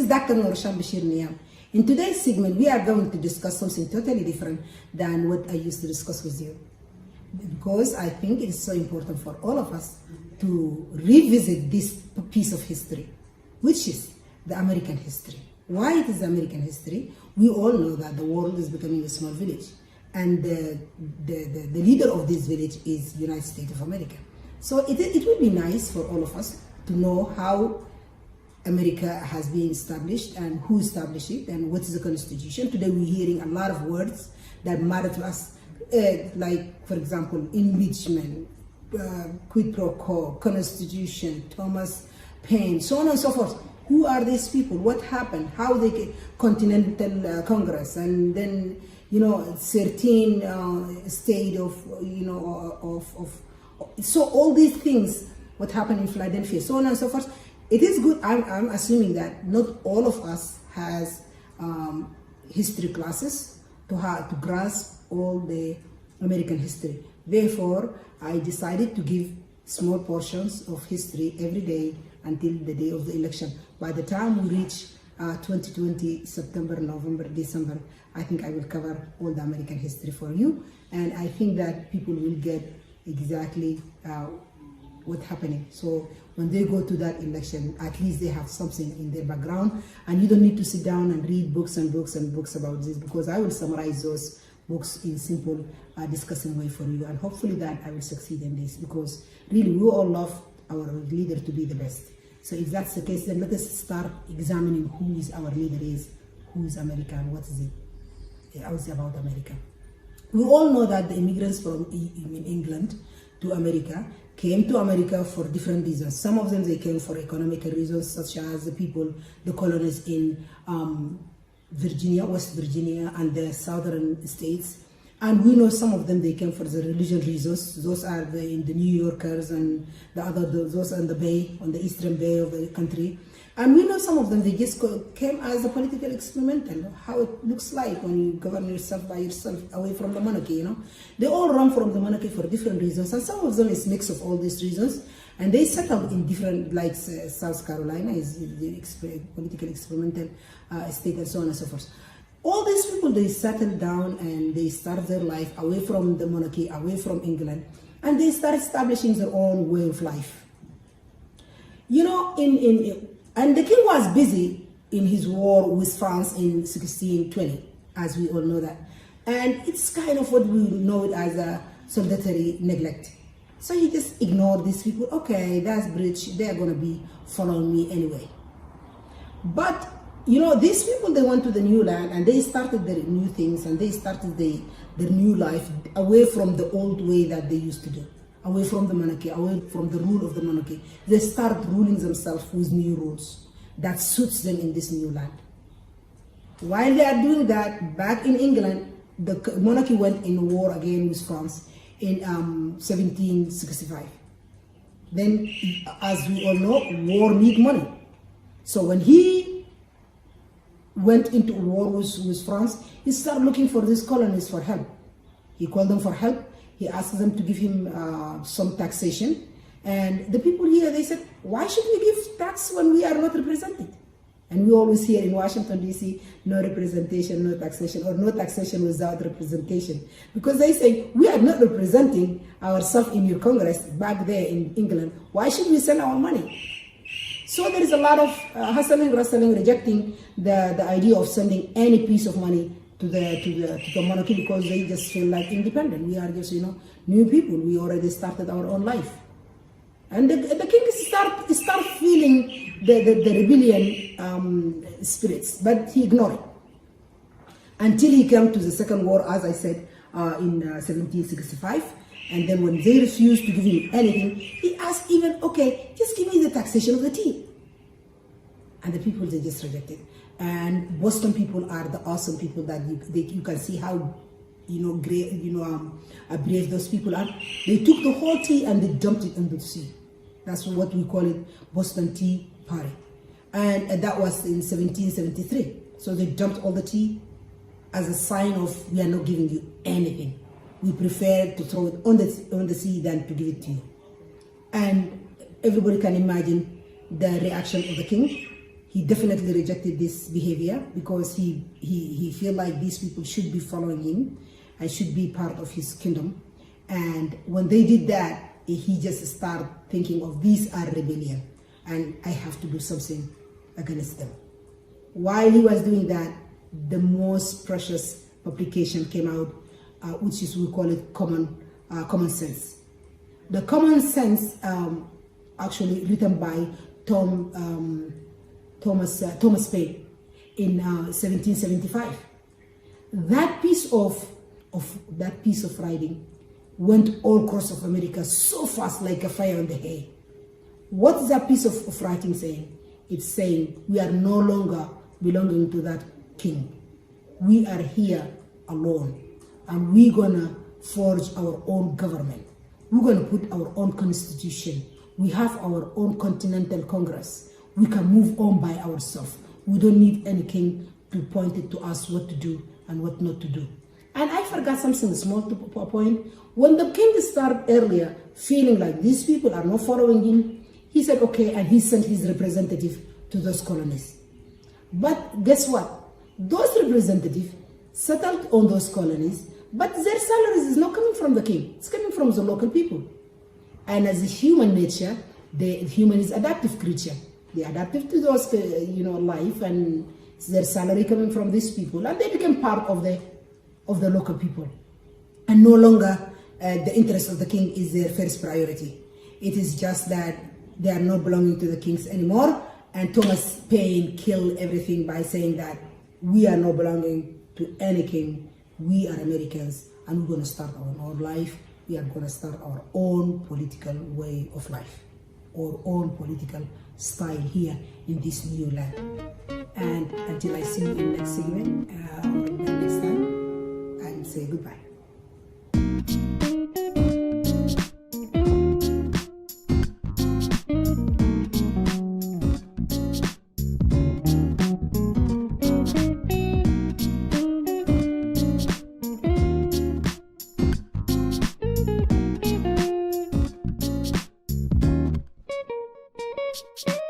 is Dr. Norshan Bashir Niyam. In today's segment, we are going to discuss something totally different than what I used to discuss with you. Because I think it is so important for all of us to revisit this piece of history, which is the American history. Why it is American history? We all know that the world is becoming a small village. And the leader of this village is United States of America. So it would be nice for all of us to know how America has been established and who established it and what is the Constitution. Today we're hearing a lot of words that matter to us, like, for example, impeachment, quid pro quo, Constitution, Thomas Paine, so on and so forth. Who are these people? What happened? How they get Continental Congress, and then 13 state of so all these things. What happened in Philadelphia, so on and so forth. It is good. I'm assuming that not all of us has history classes to grasp all the American history. Therefore, I decided to give small portions of history every day until the day of the election. By the time we reach 2020, September, November, December, I think I will cover all the American history for you. And I think that people will get exactly what's happening. So when they go to that election, at least they have something in their background, and you don't need to sit down and read books and books and books about this, because I will summarize those books in simple discussing way for you, and hopefully that I will succeed in this, because really we all love our leader to be the best. So if that's the case, then let us start examining who is our leader is, who is America, and what is it, how is it about America. We all know that the immigrants from England to America came to America for different reasons. Some of them, they came for economical reasons, such as the people, the colonists in Virginia, West Virginia, and the southern states. And we know some of them, they came for the religious reasons. Those are the New Yorkers, and those on the bay, on the eastern bay of the country. And we know some of them, they just came as a political experimental, how it looks like when you govern yourself by yourself, away from the monarchy, They all run from the monarchy for different reasons, and some of them is mix of all these reasons. And they settled in different, like South Carolina is the political experimental state, and so on and so forth. All these people, they settled down and they start their life away from the monarchy, away from England, and they start establishing their own way of life. And the king was busy in his war with France in 1620, as we all know that. And it's kind of what we know it as a solitary neglect. So he just ignored these people. Okay, that's British, they're going to be following me anyway. But, these people, they went to the new land and they started their new things, and they started their new life away from the old way that they used to do. Away from the monarchy, away from the rule of the monarchy. They start ruling themselves with new rules that suits them in this new land. While they are doing that, back in England, the monarchy went in war again with France in 1765. Then, as we all know, war needs money. So when he went into war with France, he started looking for these colonies for help. He called them for help. He asked them to give him some taxation. And the people here, they said, why should we give tax when we are not represented? And we always hear in Washington, D.C., no representation, no taxation, or no taxation without representation. Because they say, we are not representing ourselves in your Congress back there in England. Why should we send our money? So there is a lot of hustling, rustling, rejecting the idea of sending any piece of money to the monarchy, because they just feel like independent. We are just, new people. We already started our own life. And the king start feeling the rebellion spirits, but he ignored it. Until he came to the Second War, as I said, in 1765. And then when they refused to give him anything, he asked even, okay, just give me the taxation of the tea. And the people, they just rejected. And Boston people are the awesome people that you can see how, great, brave those people are. They took the whole tea and they dumped it into the sea. That's what we call it, Boston Tea Party. And that was in 1773. So they dumped all the tea as a sign of, we are not giving you anything. We prefer to throw it on the sea than to give it to you. And everybody can imagine the reaction of the king. he definitely rejected this behavior because he feel like these people should be following him and should be part of his kingdom. And when they did that, he just started thinking of these are rebellion and I have to do something against them. While he was doing that, the most precious publication came out, which is, we call it Common Sense. The Common Sense, actually written by Thomas Paine in 1775. That piece of writing went all across of America so fast, like a fire on the hay. What is that piece of writing saying? It's saying we are no longer belonging to that king. We are here alone, and we're gonna forge our own government. We're gonna put our own constitution. We have our own continental congress. We can move on by ourselves. We don't need any king to point it to us what to do and what not to do. And I forgot something small to point. When the king started earlier feeling like these people are not following him, he said, okay, and he sent his representative to those colonies. But guess what? Those representatives settled on those colonies, but their salaries is not coming from the king. It's coming from the local people. And as a human nature, the human is adaptive creature. They adaptive to those, life, and their salary coming from these people, and they became part of the local people. And no longer the interest of the king is their first priority. It is just that they are not belonging to the kings anymore. And Thomas Paine killed everything by saying that we are not belonging to any king. We are Americans, and we're going to start our own life. We are going to start our own political way of life, our own political style here in this new land. And until I see you in the next segment, or next time, and say goodbye. You